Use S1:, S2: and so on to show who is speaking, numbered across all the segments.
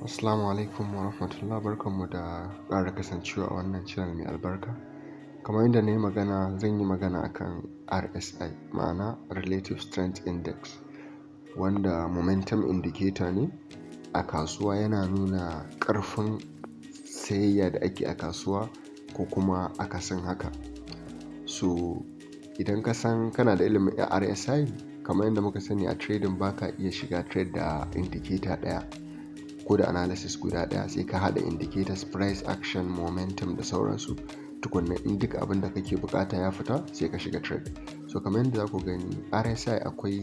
S1: Assalamu alaikum wa rahmatullah, barkanmu da ƙara kasancewa a wannan channel mai albarka. Kamar yadda na yi magana, zan yi magana akan RSI, ma'ana Relative Strength Index, wanda momentum indicator ne a kasuwa. Yana nuna ƙarfin sayayya da ake a kasuwa ko kuma akasin haka. So idan ka san kana da ilimin RSI, kamar yadda muka sani a trading, baka iya shiga trade da indicator ɗaya ko da analysis guda ɗaya, sai ka haɗa indicators, price action, momentum da sauransu. Tukunna in duk abin da kake bukata ya fita, sai ka shiga trade. So kamar yadda za ku gani, RSI akwai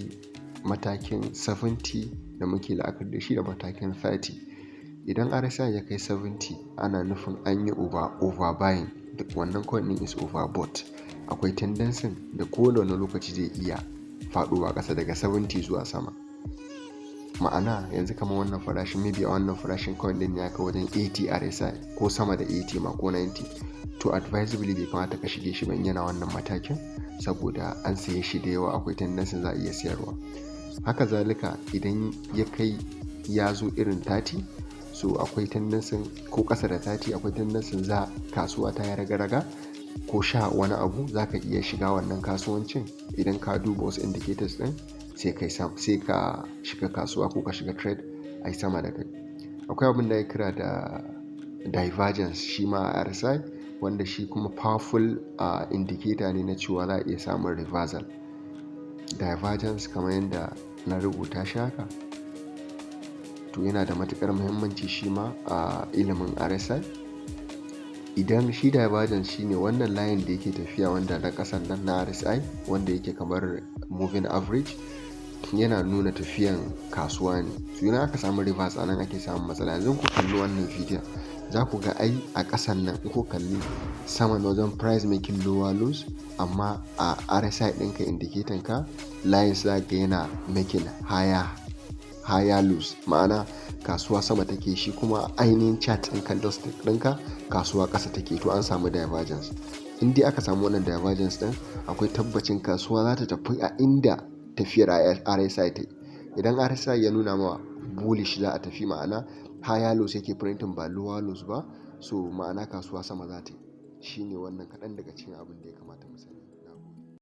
S1: matakin 70 da muke la'akari da shi, da matakin 30. Idan RSI ya kai 70, ana nufin an yi overbuying, duk wannan coin ɗin is overbought. Akwai tendency da kowane lokaci zai iya faɗuwa ƙasa daga 70 zuwa sama. Ma'ana yanzu kamar wannan farashin, maybe a wannan farashin coin din ya kai wajen 80 RSI ko sama da 80 ma ko 90, to advisably bai kamata ka shige shi ba in yana wannan matakin, saboda an saye shi da yawa, akwai tendency za a iya sayarwa. Haka zalika idan ya kai ya zo irin 30, so akwai tendency, ko ƙasa da 30 akwai tendency za kasuwa ta yi raga-raga ko sha wani abu, za ka iya shiga wannan kasuwancin. Idan ka duba wasu indicators din, sai ka shiga kasuwa ko ka shiga trade ai sama da kai. Akwai abin da ya kira da divergence, shi ma a RSI, wanda shi kuma powerful indicator ne na cewa za a iya samun reversal. Divergence kamar yadda na rubuta shi haka, to yana da matuƙar muhimmanci shi ma a ilimin RSI. Idan shi divergence shine wannan layin da yake tafiya, wanda na ƙasan nan na RSI, wanda yake kamar moving average, yana nuna tafiyan kasuwa ne. So idan aka samu reverse, anan ake samun matsala. Yanzu ku kalli wannan bidiyon, za ku ga ai a ƙasan nan ko kalli saman wajen price making lower lows, amma a RSI ɗinka indicator ka lines za ga yana making higher lows, ma'ana kasuwa sama take, shi kuma ainihin chart ɗin candlestick ɗinka kasuwa ƙasa take. To an samu divergence. In dai aka samu wannan divergence ɗin, akwai tabbacin kasuwa za ta tafi a inda tafiyar RSI ta yi. Idan RSI ya nuna ma bullish za a tafi, ma'ana higher lows yake printing ba lower lows ba, so ma'ana kasuwa sama za ta yi. Shine wannan kaɗan daga cikin abin da ya kamata mu sani.